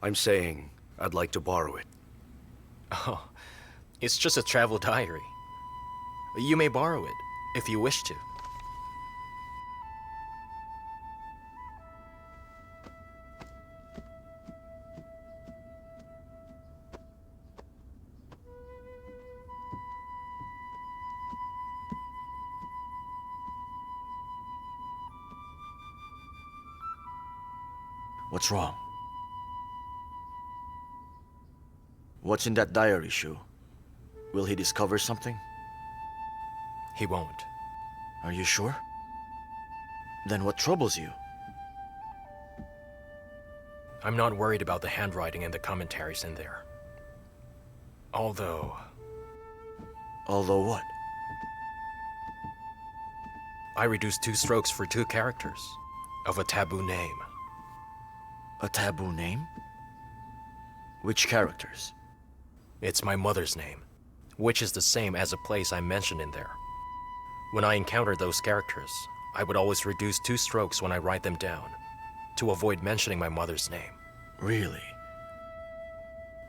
I'm saying I'd like to borrow it. Oh, it's just a travel diary. You may borrow it if you wish to. What's wrong? What's in that diary, Shu? Will he discover something? He won't. Are you sure? Then what troubles you? I'm not worried about the handwriting and the commentaries in there. Although what? I reduced 2 strokes for 2 characters of a taboo name. A taboo name? Which characters? It's my mother's name, which is the same as a place I mentioned in there. When I encountered those characters, I would always reduce 2 strokes when I write them down, to avoid mentioning my mother's name. Really?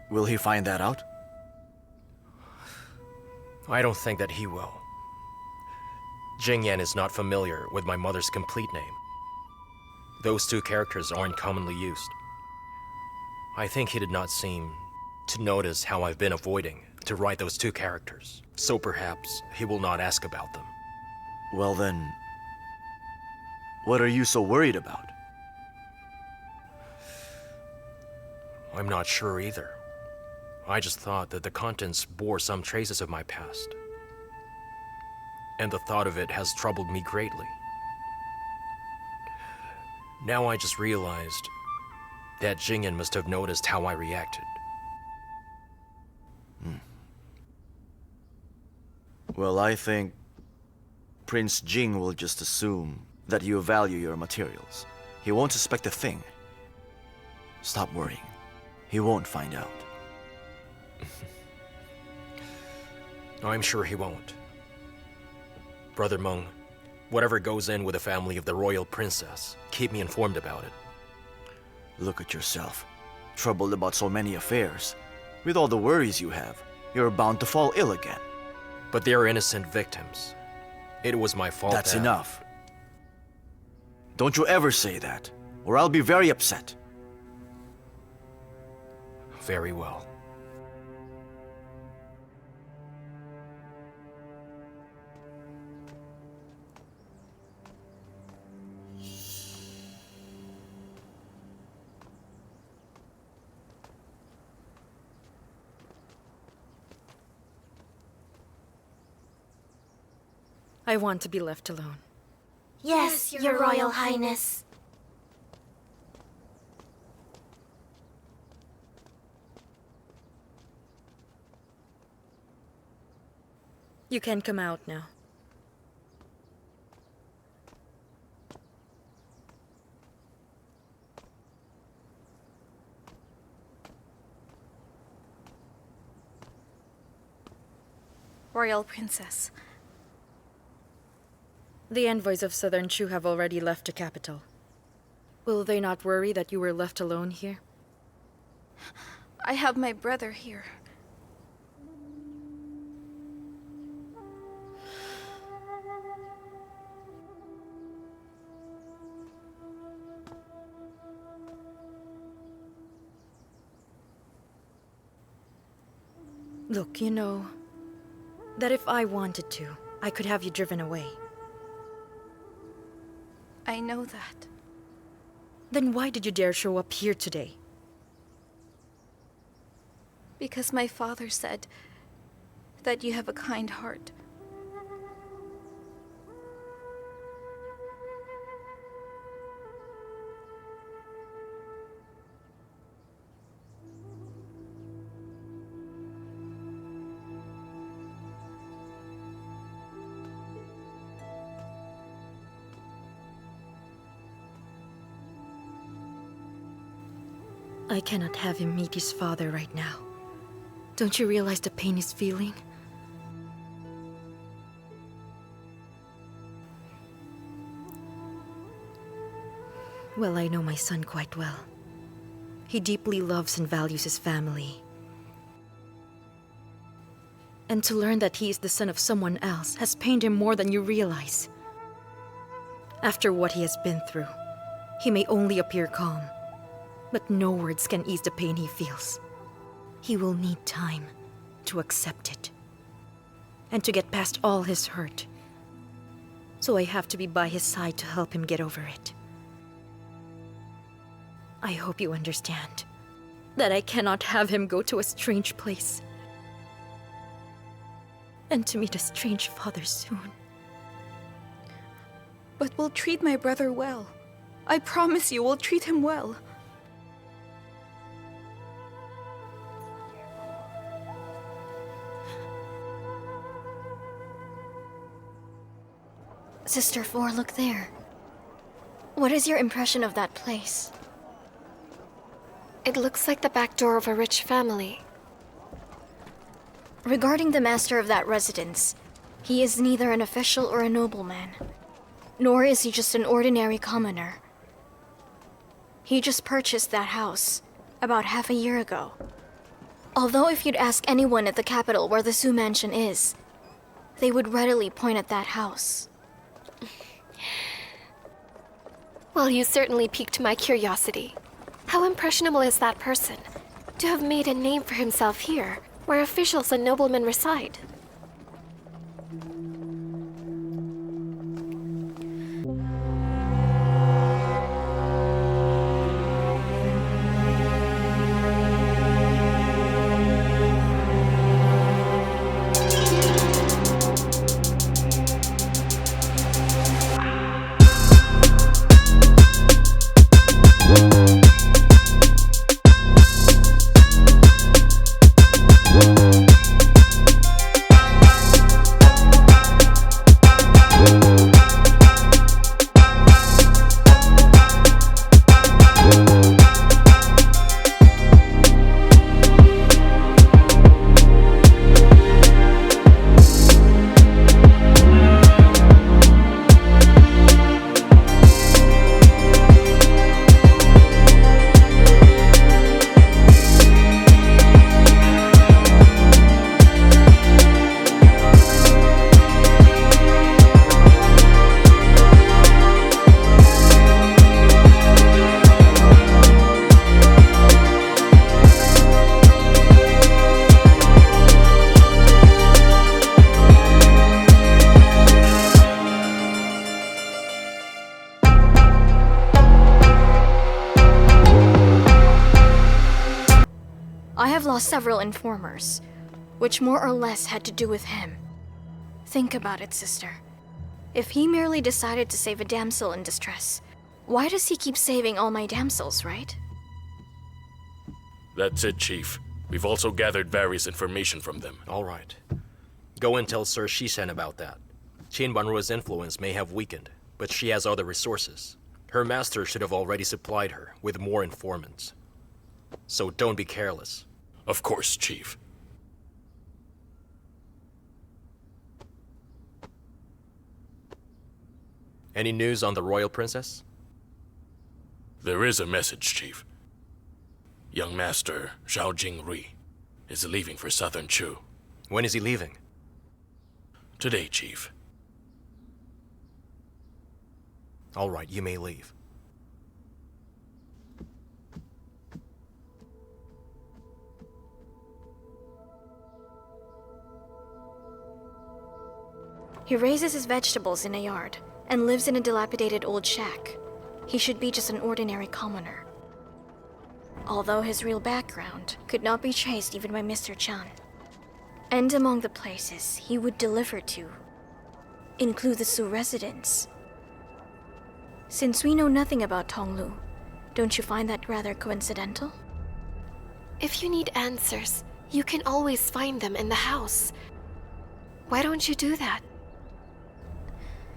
Will he find that out? I don't think that he will. Jingyan is not familiar with my mother's complete name. Those 2 characters aren't commonly used. I think he did not seem to notice how I've been avoiding to write those 2 characters, so perhaps he will not ask about them. Well then, what are you so worried about? I'm not sure either. I just thought that the contents bore some traces of my past. And the thought of it has troubled me greatly. Now I just realized that Jingyan must have noticed how I reacted. Well, I think Prince Jing will just assume that you value your materials. He won't suspect a thing. Stop worrying. He won't find out. I'm sure he won't. Brother Meng, whatever goes in with the family of the royal princess, keep me informed about it. Look at yourself. Troubled about so many affairs. With all the worries you have, you're bound to fall ill again. But they are innocent victims. It was my fault. That's enough. Don't you ever say that, or I'll be very upset. Very well. I want to be left alone. Yes, Your Royal Highness. You can come out now. Royal Princess. The envoys of Southern Chu have already left the capital. Will they not worry that you were left alone here? I have my brother here. Look, you know that if I wanted to, I could have you driven away. I know that. Then why did you dare show up here today? Because my father said that you have a kind heart. I cannot have him meet his father right now. Don't you realize the pain he's feeling? Well, I know my son quite well. He deeply loves and values his family. And to learn that he is the son of someone else has pained him more than you realize. After what he has been through, he may only appear calm, but no words can ease the pain he feels. He will need time to accept it and to get past all his hurt. So I have to be by his side to help him get over it. I hope you understand that I cannot have him go to a strange place and to meet a strange father soon. But we'll treat my brother well. I promise you, we'll treat him well. Sister 4, look there. What is your impression of that place? It looks like the back door of a rich family. Regarding the master of that residence, he is neither an official or a nobleman, nor is he just an ordinary commoner. He just purchased that house about half a year ago. Although if you'd ask anyone at the capital where the Su mansion is, they would readily point at that house. Well, you certainly piqued my curiosity. How impressionable is that person to have made a name for himself here, where officials and noblemen reside? I have lost several informers, which more or less had to do with him. Think about it, sister. If he merely decided to save a damsel in distress, why does he keep saving all my damsels, right? That's it, Chief. We've also gathered various information from them. All right. Go and tell Sir Shisen about that. Qin Banruo's influence may have weakened, but she has other resources. Her master should have already supplied her with more informants. So don't be careless. Of course, Chief. Any news on the royal princess? There is a message, Chief. Young Master Zhao Jingri is leaving for Southern Chu. When is he leaving? Today, Chief. All right, you may leave. He raises his vegetables in a yard and lives in a dilapidated old shack. He should be just an ordinary commoner. Although his real background could not be traced even by Mr. Chan. And among the places he would deliver to include the Su residence. Since we know nothing about Tonglu, don't you find that rather coincidental? If you need answers, you can always find them in the house. Why don't you do that?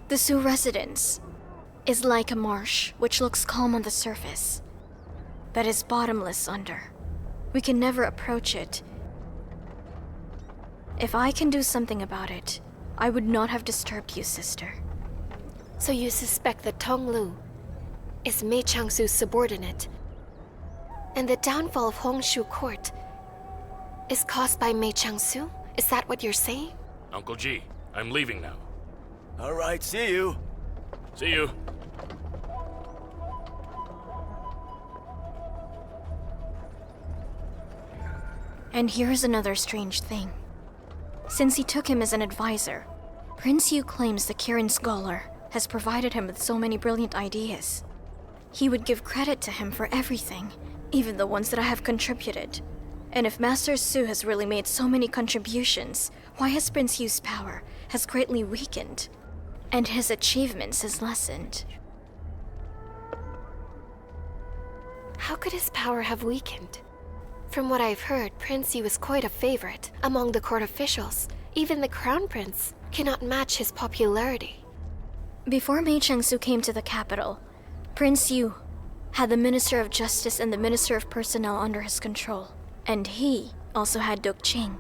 The Su residence is like a marsh which looks calm on the surface, but is bottomless under. We can never approach it. If I can do something about it, I would not have disturbed you, sister. So you suspect that Tonglu is Meichangsu's subordinate, And the downfall of Hongshu Court is caused by Meichangsu? Is that what you're saying? Uncle G, I'm leaving now. All right, see you. See you. And here's another strange thing. Since he took him as an advisor, Prince Yu claims the Kirin Scholar has provided him with so many brilliant ideas. He would give credit to him for everything, even the ones that I have contributed. And if Master Su has really made so many contributions, why has Prince Yu's power has greatly weakened, and his achievements has lessened? How could his power have weakened? From what I've heard, Prince Yu is quite a favorite among the court officials. Even the Crown Prince cannot match his popularity. Before Meichangsu came to the capital, Prince Yu had the Minister of Justice and the Minister of Personnel under his control. And he also had Duk Ching,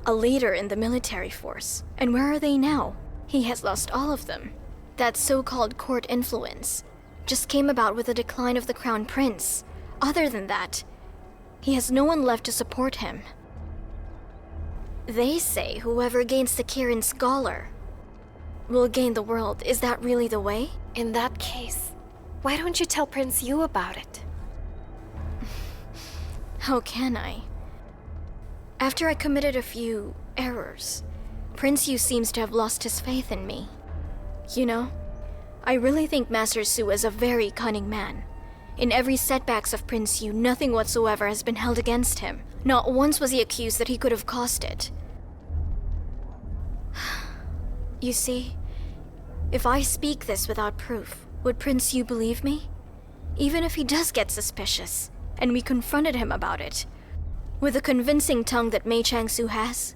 a leader in the military force. And where are they now? He has lost all of them. That so-called court influence just came about with the decline of the Crown Prince. Other than that, he has no one left to support him. They say whoever gains the Kirin Scholar will gain the world. Is that really the way? In that case, why don't you tell Prince Yu about it? How can I? After I committed a few errors, Prince Yu seems to have lost his faith in me. You know, I really think Master Su is a very cunning man. In every setbacks of Prince Yu, nothing whatsoever has been held against him. Not once was he accused that he could have caused it. You see, if I speak this without proof, would Prince Yu believe me? Even if he does get suspicious, and we confronted him about it, with the convincing tongue that Meichangsu has,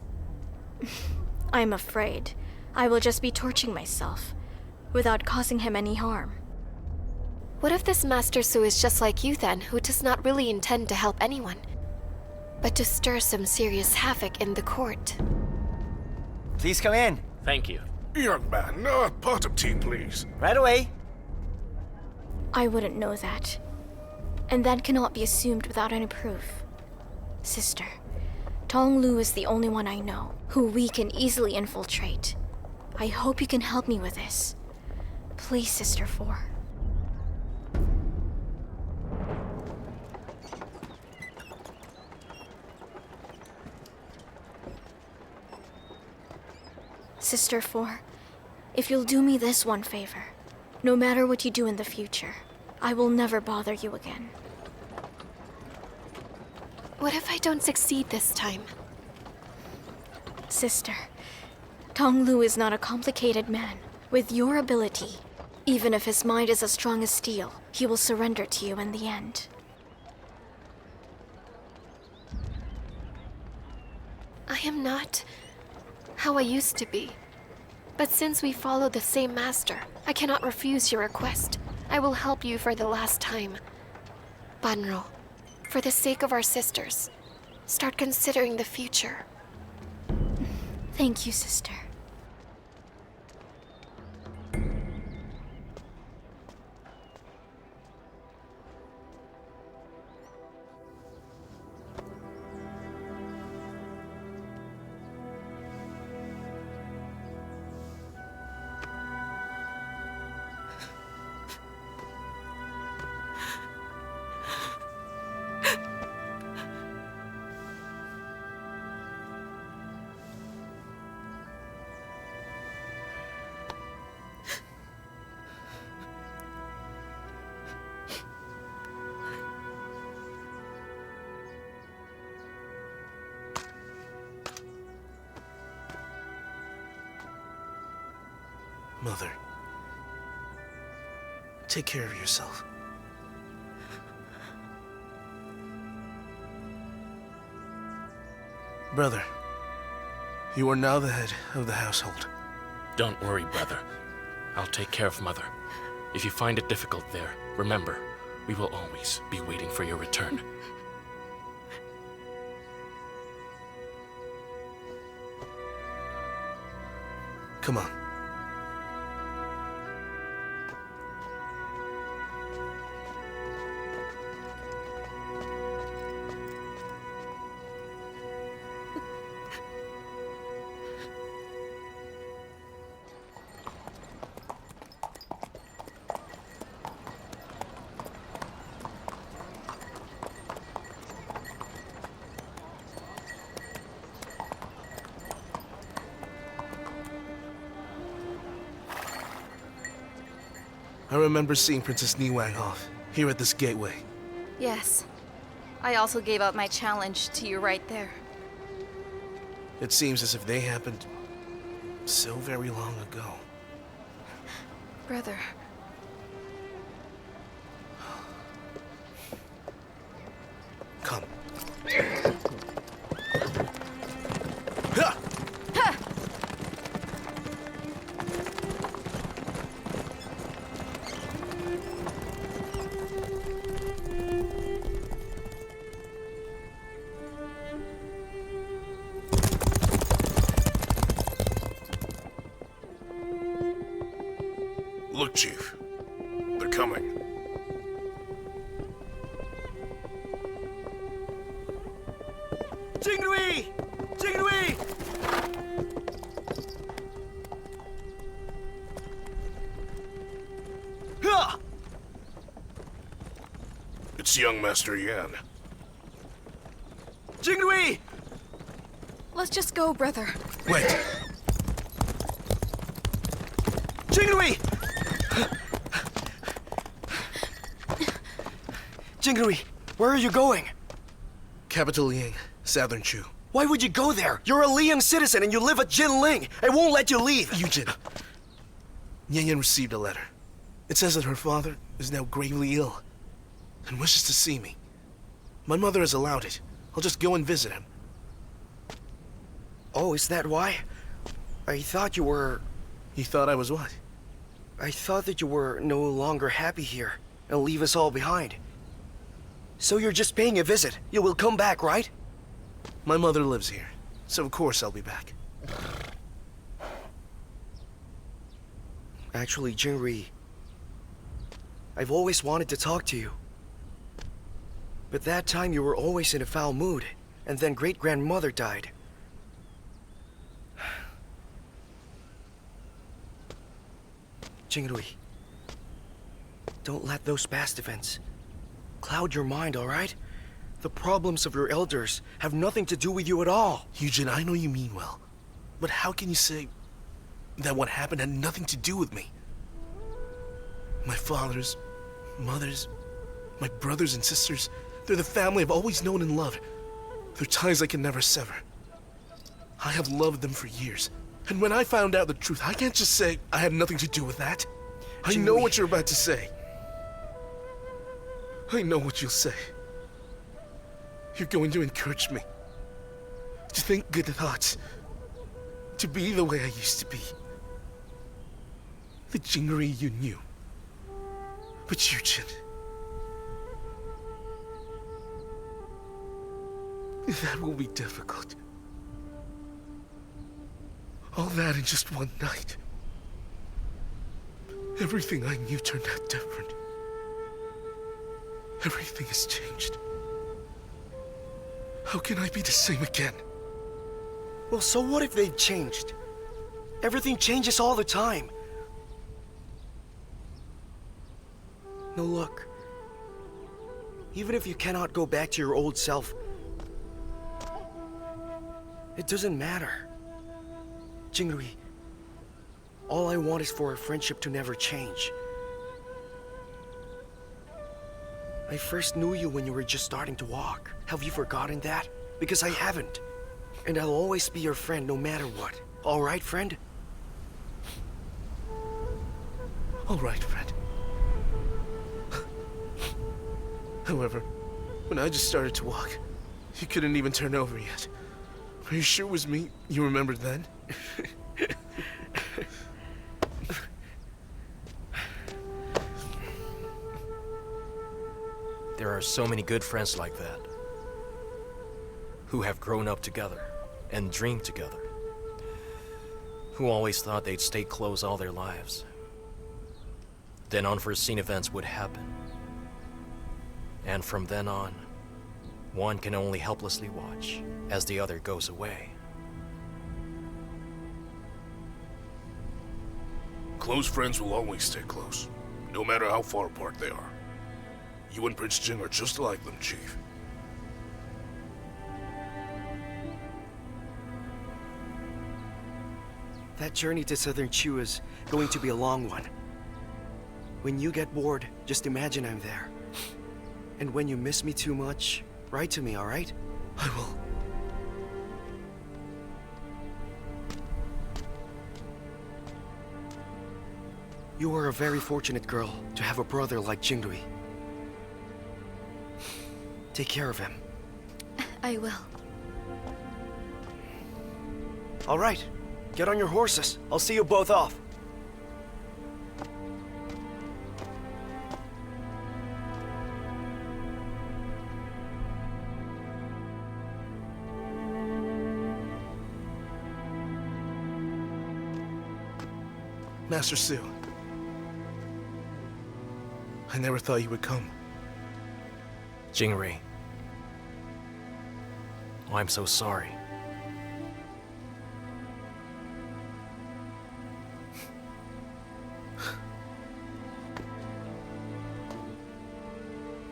I'm afraid I will just be torturing myself without causing him any harm. What if this Master Su is just like you then, who does not really intend to help anyone, but to stir some serious havoc in the court? Please come in. Thank you. Young man, a pot of tea, please. Right away. I wouldn't know that. And that cannot be assumed without any proof. Sister, Tong Lu is the only one I know who we can easily infiltrate. I hope you can help me with this. Please, Sister 4. Sister 4, if you'll do me this one favor, no matter what you do in the future, I will never bother you again. What if I don't succeed this time? Sister, Tong Lu is not a complicated man. With your ability, even if his mind is as strong as steel, he will surrender to you in the end. I am not how I used to be. But since we follow the same master, I cannot refuse your request. I will help you for the last time. Banro, for the sake of our sisters, start considering the future. Thank you, sister. Mother, take care of yourself. Brother, you are now the head of the household. Don't worry, brother. I'll take care of Mother. If you find it difficult there, remember, we will always be waiting for your return. Come on. remember seeing Princess Niwang off, here at this gateway. Yes. I also gave up my challenge to you right there. It seems as if they happened so very long ago. Brother. Come. Look, Chief. They're coming. Jingrui! Jingrui! It's young Master Yan. Jingrui! Let's just go, brother. Wait. Jingrui! Jingrui, where are you going? Capital Ying, Southern Chu. Why would you go there? You're a Liang citizen and you live at Jinling. I won't let you leave. Yujin. Yan received a letter. It says that her father is now gravely ill and wishes to see me. My mother has allowed it. I'll just go and visit him. Oh, is that why? I thought you were... You thought I was what? I thought that you were no longer happy here and leave us all behind. So you're just paying a visit. You will come back, right? My mother lives here, so of course I'll be back. Actually, Jinri, I've always wanted to talk to you. But that time you were always in a foul mood, and then great-grandmother died. Jingrui, don't let those past events cloud your mind, all right? The problems of your elders have nothing to do with you at all. Yujin, I know you mean well, but how can you say that what happened had nothing to do with me? My fathers, mothers, my brothers and sisters, they're the family I've always known and loved. They're ties I can never sever. I have loved them for years. And when I found out the truth, I can't just say I had nothing to do with that. I know what you're about to say. I know what you'll say. You're going to encourage me to think good thoughts, to be the way I used to be. The Jinri you knew. But Yujin, that will be difficult. All that in just one night. Everything I knew turned out different. Everything has changed. How can I be the same again? Well, so what if they've changed? Everything changes all the time. No, look. Even if you cannot go back to your old self, it doesn't matter. Jingrui, all I want is for our friendship to never change. I first knew you when you were just starting to walk. Have you forgotten that? Because I haven't. And I'll always be your friend no matter what. All right, friend? All right, friend. However, when I just started to walk, you couldn't even turn over yet. Are you sure it was me you remembered then? There are so many good friends like that, who have grown up together and dreamed together, who always thought they'd stay close all their lives. Then unforeseen events would happen. And from then on, one can only helplessly watch as the other goes away. Close friends will always stay close, no matter how far apart they are. You and Prince Jing are just like them, Chief. That journey to Southern Chu is going to be a long one. When you get bored, just imagine I'm there. And when you miss me too much, write to me, alright? I will. You are a very fortunate girl to have a brother like Jingdui. Take care of him. I will. Alright, get on your horses. I'll see you both off. Master Su. I never thought you would come. Jingri. I'm so sorry.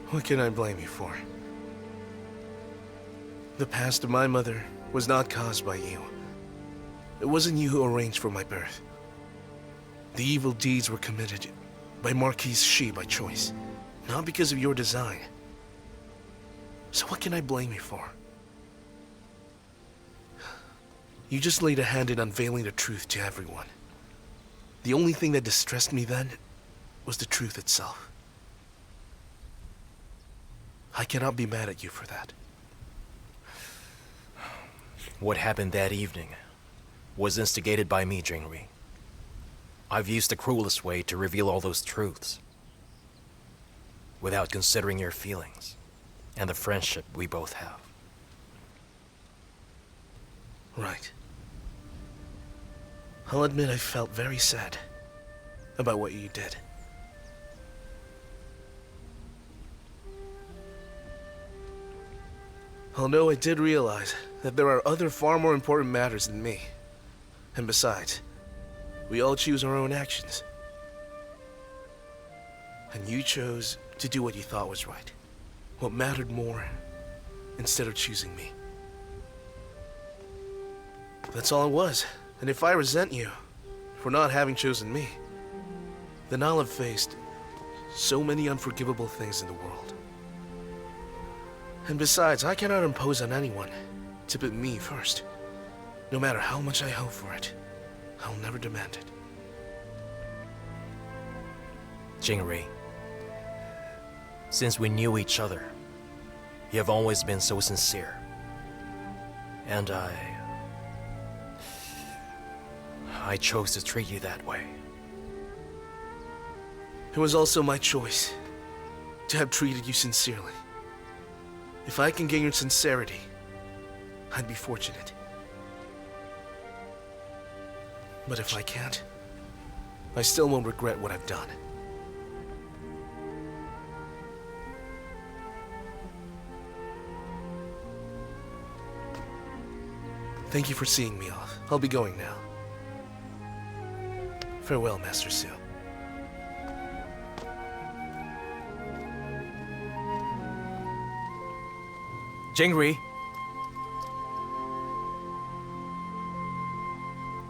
What can I blame you for? The past of my mother was not caused by you. It wasn't you who arranged for my birth. The evil deeds were committed by Marquise Shi by choice, not because of your design. So what can I blame you for? You just laid a hand in unveiling the truth to everyone. The only thing that distressed me then was the truth itself. I cannot be mad at you for that. What happened that evening was instigated by me, Jingri. I've used the cruelest way to reveal all those truths, without considering your feelings and the friendship we both have. Right. I'll admit I felt very sad about what you did. Although I did realize that there are other far more important matters than me. And besides, we all choose our own actions. And you chose to do what you thought was right. What mattered more, instead of choosing me. That's all it was. And if I resent you for not having chosen me, then I'll have faced so many unforgivable things in the world. And besides, I cannot impose on anyone to put me first. No matter how much I hope for it, I'll never demand it. Jingri, since we knew each other, you have always been so sincere. And I chose to treat you that way. It was also my choice to have treated you sincerely. If I can gain your sincerity, I'd be fortunate. But if I can't, I still won't regret what I've done. Thank you for seeing me off. I'll be going now. Farewell, Master Su. Jingri.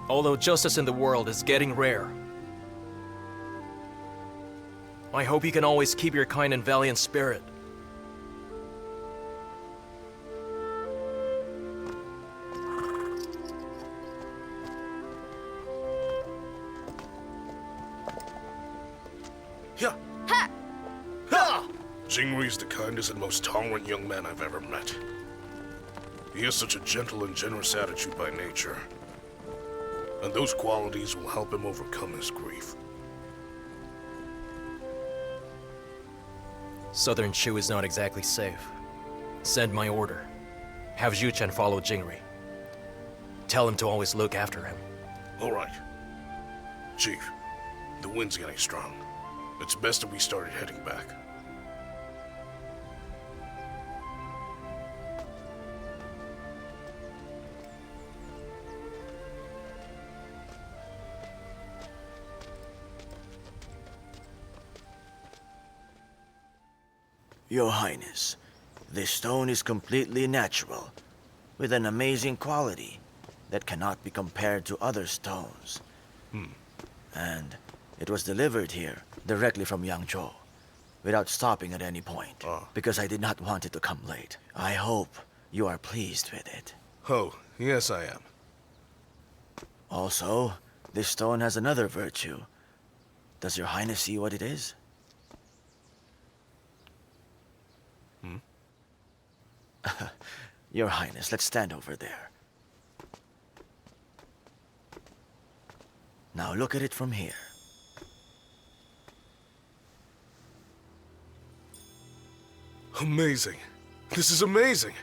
Although justice in the world is getting rare, I hope you can always keep your kind and valiant spirit. Yeah. Ha! Ha! Jingri's the kindest and most tolerant young man I've ever met. He has such a gentle and generous attitude by nature. And those qualities will help him overcome his grief. Southern Chu is not exactly safe. Send my order. Have Zhu-Chen follow Jingri. Tell him to always look after him. All right. Chief, the wind's getting strong. It's best that we started heading back. Your Highness, this stone is completely natural, with an amazing quality that cannot be compared to other stones. And It was delivered here, directly from Yangzhou, without stopping at any point, because I did not want it to come late. I hope you are pleased with it. Oh, yes, I am. Also, this stone has another virtue. Does your Highness see what it is? Your Highness, let's stand over there. Now look at it from here. Amazing. This is amazing.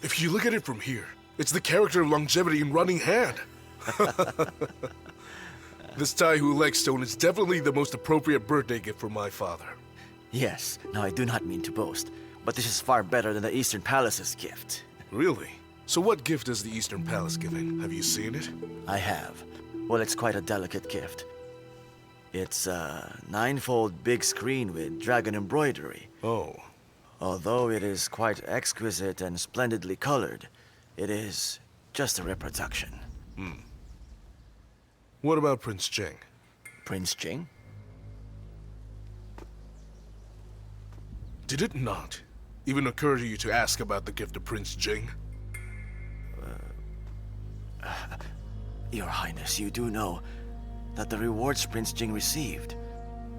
If you look at it from here, it's the character of longevity in running hand. This Tai-Hu leg stone is definitely the most appropriate birthday gift for my father. Yes, now I do not mean to boast, but this is far better than the Eastern Palace's gift. Really? So what gift is the Eastern Palace giving? Have you seen it? I have. Well, it's quite a delicate gift. It's a 9-fold big screen with dragon embroidery. Oh. Although it is quite exquisite and splendidly colored, it is just a reproduction. What about Prince Jing? Prince Jing? Did it not even occur to you to ask about the gift of Prince Jing? Your Highness, you do know that the rewards Prince Jing received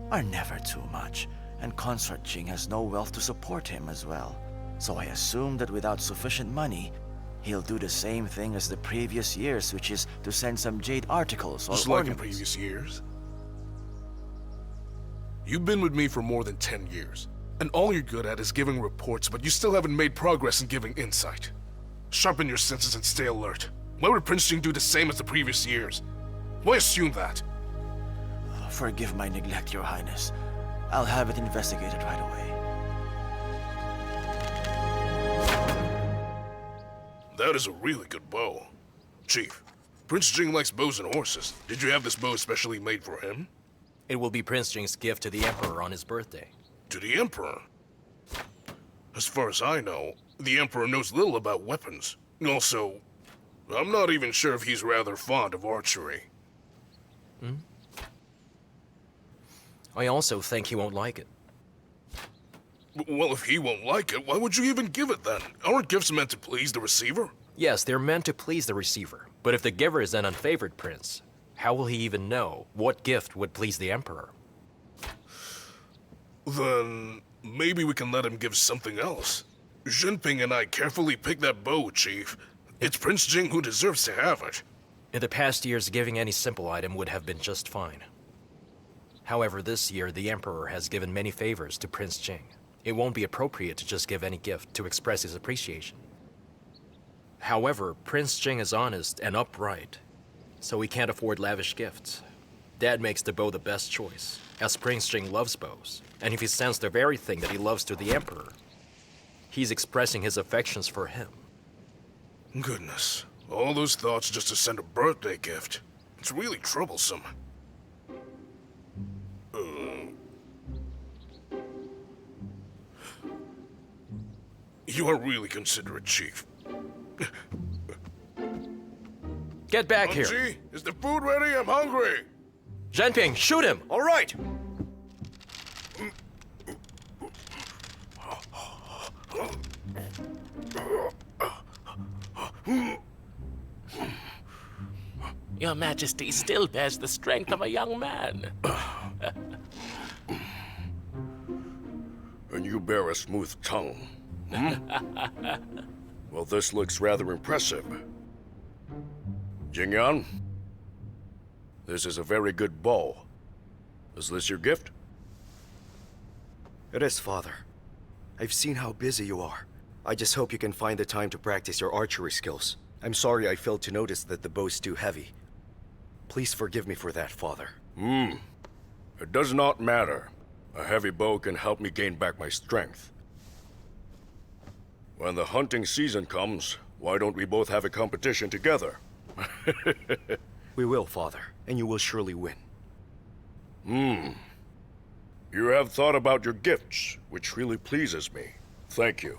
are never too much, and Consort Jing has no wealth to support him as well. So I assume that without sufficient money, he'll do the same thing as the previous years, which is to send some jade articles or Just like in ornaments. previous years? You've been with me for more than 10 years, and all you're good at is giving reports, but you still haven't made progress in giving insight. Sharpen your senses and stay alert. Why would Prince Jing do the same as the previous years? Why assume that? Forgive my neglect, Your Highness. I'll have it investigated right away. That is a really good bow. Chief, Prince Jing likes bows and horses. Did you have this bow specially made for him? It will be Prince Jing's gift to the Emperor on his birthday. To the Emperor? As far as I know, the Emperor knows little about weapons. Also, I'm not even sure if he's rather fond of archery. I also think he won't like it. Well, if he won't like it, why would you even give it then? Aren't gifts meant to please the receiver? Yes, they're meant to please the receiver, but if the giver is an unfavored prince, how will he even know what gift would please the Emperor? Then maybe we can let him give something else. Jinping and I carefully picked that bow, Chief. It's Prince Jing who deserves to have it. In the past years, giving any simple item would have been just fine. However, this year, the Emperor has given many favors to Prince Jing. It won't be appropriate to just give any gift to express his appreciation. However, Prince Jing is honest and upright, so he can't afford lavish gifts. That makes the bow the best choice, as Prince Jing loves bows, and if he sends the very thing that he loves to the Emperor, he's expressing his affections for him. Goodness, all those thoughts just to send a birthday gift. It's really troublesome. You are really considerate, Chief. Get back here! Gee, is the food ready? I'm hungry! Jinping, shoot him! All right! Your Majesty still bears the strength of a young man. And you bear a smooth tongue. Well, this looks rather impressive. Jingyan, this is a very good bow. Is this your gift? It is, Father. I've seen how busy you are. I just hope you can find the time to practice your archery skills. I'm sorry I failed to notice that the bow's too heavy. Please forgive me for that, Father. It does not matter. A heavy bow can help me gain back my strength. When the hunting season comes, why don't we both have a competition together? We will, Father, and you will surely win. You have thought about your gifts, which really pleases me. Thank you.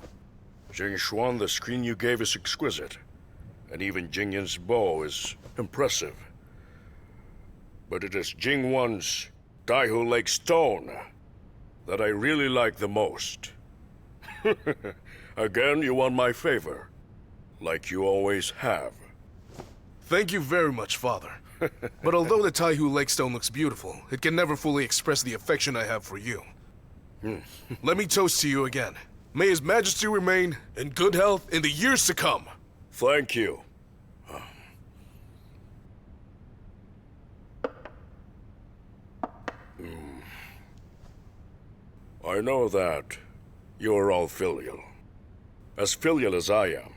Jing Xuan, the screen you gave is exquisite. And even Jingyan's bow is impressive. but it is Jingwon's Daihu Lake Stone that I really like the most. Again, you won my favor, like you always have. Thank you very much, Father. But although the Taihu Lake Stone looks beautiful, it can never fully express the affection I have for you. Let me toast to you again. May His Majesty remain in good health in the years to come. Thank you. I know that you are all filial. As filial as I am.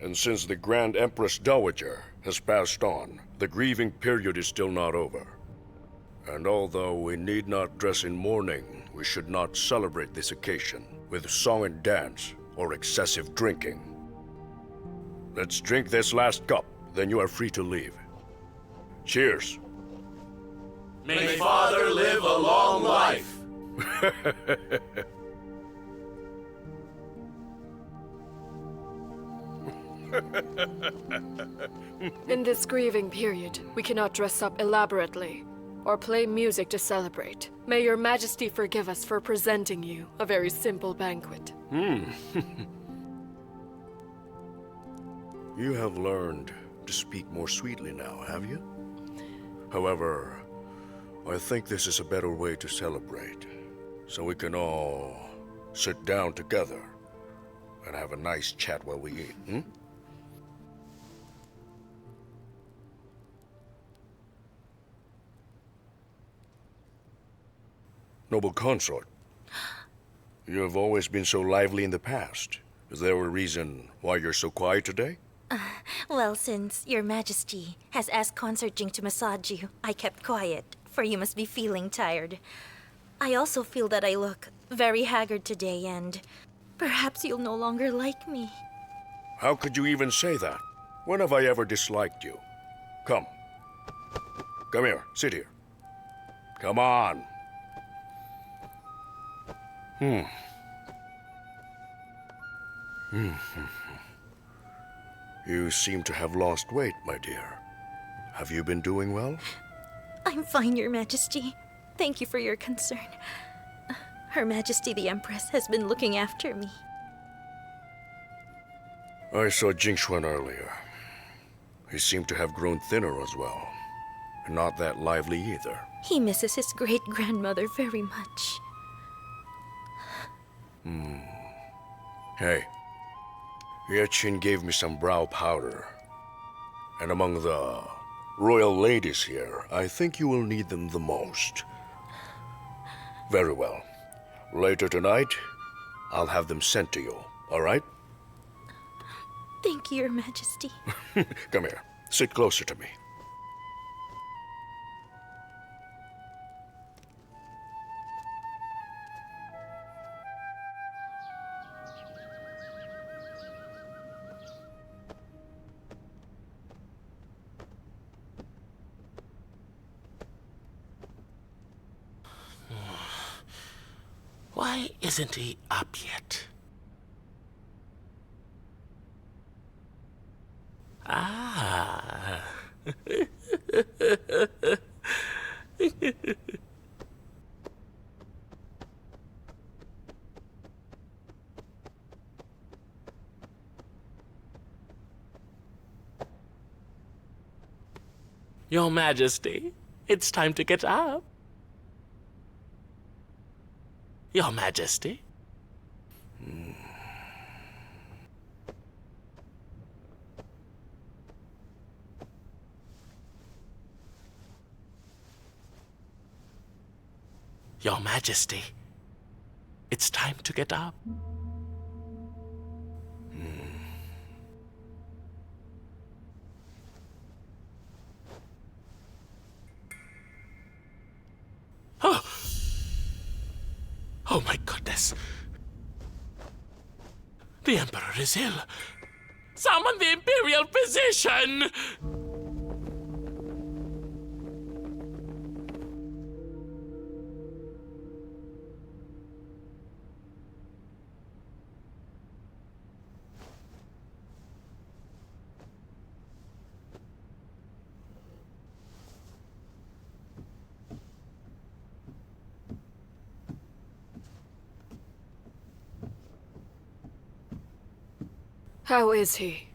And since the Grand Empress Dowager has passed on, the grieving period is still not over. And although we need not dress in mourning, we should not celebrate this occasion with song and dance or excessive drinking. Let's drink this last cup, then you are free to leave. Cheers. May Father live a long life. In this grieving period, we cannot dress up elaborately or play music to celebrate. May Your Majesty forgive us for presenting you a very simple banquet. You have learned to speak more sweetly now, have you? However, I think this is a better way to celebrate, so we can all sit down together and have a nice chat while we eat, Noble consort, you have always been so lively in the past. Is there a reason why you're so quiet today? Well, since Your Majesty has asked Consort Jing to massage you, I kept quiet, for you must be feeling tired. I also feel that I look very haggard today, and perhaps you'll no longer like me. How could you even say that? When have I ever disliked you? Come. Come here, sit here. Come on. You seem to have lost weight, my dear. Have you been doing well? I'm fine, Your Majesty. Thank you for your concern. Her Majesty the Empress has been looking after me. I saw Jingxuan earlier. He seemed to have grown thinner as well. And not that lively either. He misses his great-grandmother very much. Hey, Yechin gave me some brow powder. And among the royal ladies here, I think you will need them the most. Very well. Later tonight, I'll have them sent to you, all right? Thank you, Your Majesty. Come here. Sit closer to me. Why isn't he up yet? Ah. Your Majesty, it's time to get up. Your Majesty? Your Majesty, it's time to get up. Oh! Oh my goodness. The Emperor is ill. Summon the Imperial Physician! How is he?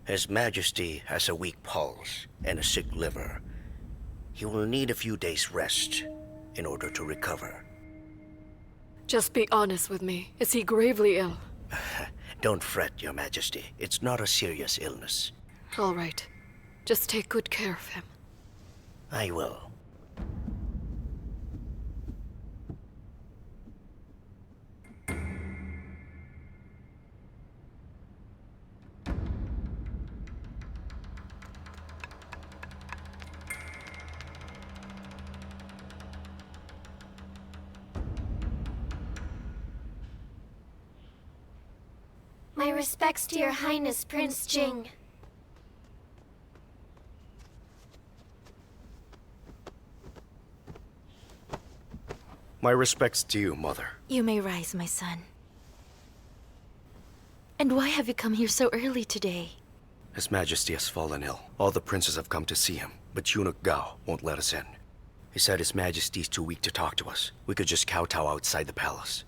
His Majesty has a weak pulse and a sick liver. He will need a few days' rest in order to recover. Just be honest with me. Is he gravely ill? Don't fret, Your Majesty. It's not a serious illness. All right. Just take good care of him. I will. My respects to Your Highness, Prince Jing. My respects to you, Mother. You may rise, my son. And why have you come here so early today? His Majesty has fallen ill. All the princes have come to see him, but Eunuch Gao won't let us in. He said His Majesty's too weak to talk to us. We could just kowtow outside the palace.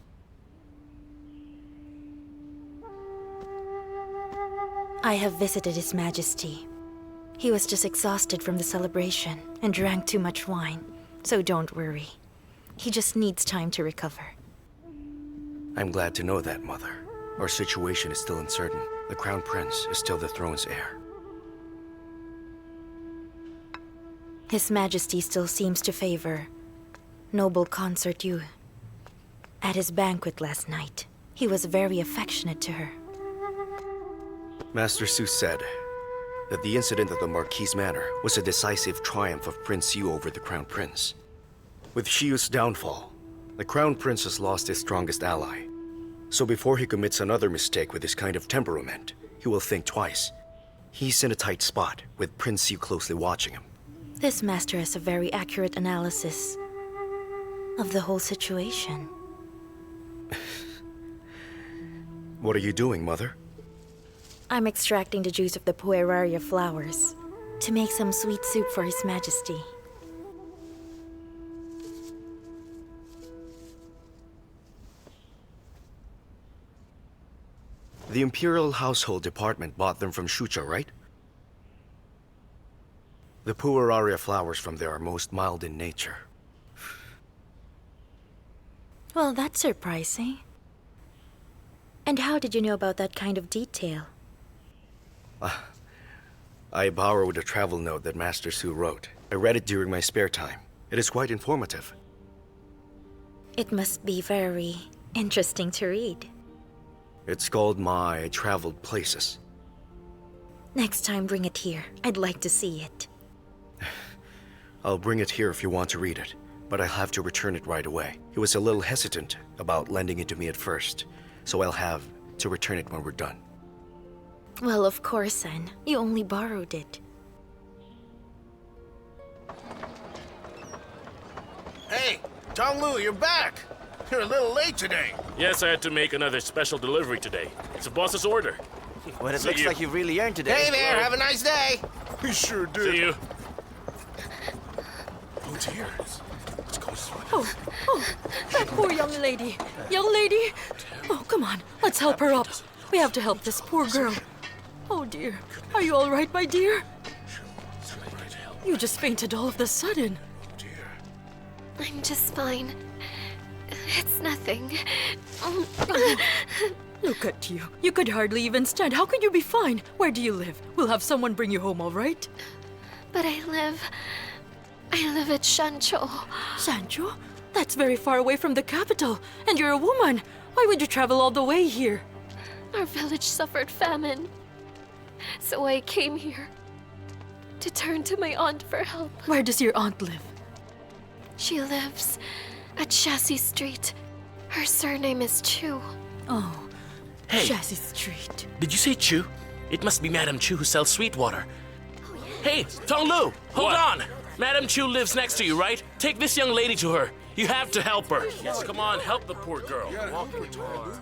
I have visited His Majesty. He was just exhausted from the celebration and drank too much wine, so don't worry. He just needs time to recover. I'm glad to know that, Mother. Our situation is still uncertain. The Crown Prince is still the throne's heir. His Majesty still seems to favor noble consort Yu. At his banquet last night, he was very affectionate to her. Master Su said that the incident at the Marquis Manor was a decisive triumph of Prince Yu over the Crown Prince. With Shiyu's downfall, the Crown Prince has lost his strongest ally. So before he commits another mistake with this kind of temperament, he will think twice. He's in a tight spot, with Prince Yu closely watching him. This master has a very accurate analysis of the whole situation. What are you doing, Mother? I'm extracting the juice of the pueraria flowers to make some sweet soup for His Majesty. The Imperial Household Department bought them from Shucha, right? The pueraria flowers from there are most mild in nature. Well, that's surprising. And how did you know about that kind of detail? I borrowed a travel note that Master Su wrote. I read it during my spare time. It is quite informative. It must be very interesting to read. It's called My Traveled Places. Next time, bring it here. I'd like to see it. I'll bring it here if you want to read it, but I'll have to return it right away. He was a little hesitant about lending it to me at first, so I'll have to return it when we're done. Well, of course, son. You only borrowed it. Hey, Tong Lu, you're back! You're a little late today. Yes, I had to make another special delivery today. It's a boss's order. Well, it See looks you. like you really earned today. Hey there, have a nice day! You sure did. See you. Oh dear. What's going on? Oh, that poor young lady. Young lady! Oh, come on. Let's help her up. We have to help this poor girl. Oh, dear. Are you all right, my dear? You just fainted all of a sudden. I'm just fine. It's nothing. Look at you. You could hardly even stand. How could you be fine? Where do you live? We'll have someone bring you home, all right? But I live at Shanzhou. Sancho? That's very far away from the capital. And you're a woman. Why would you travel all the way here? Our village suffered famine. So I came here to turn to my aunt for help. Where does your aunt live? She lives at Chassis Street. Her surname is Chu. Oh, Hey, Chassis Street. did you say Chu? It must be Madame Chu who sells sweet water. Hey, Tong Lu, hold on! Madame Chu lives next to you, right? Take this young lady to her. You have to help her. Yes, come on, help the poor girl. Walk her to her.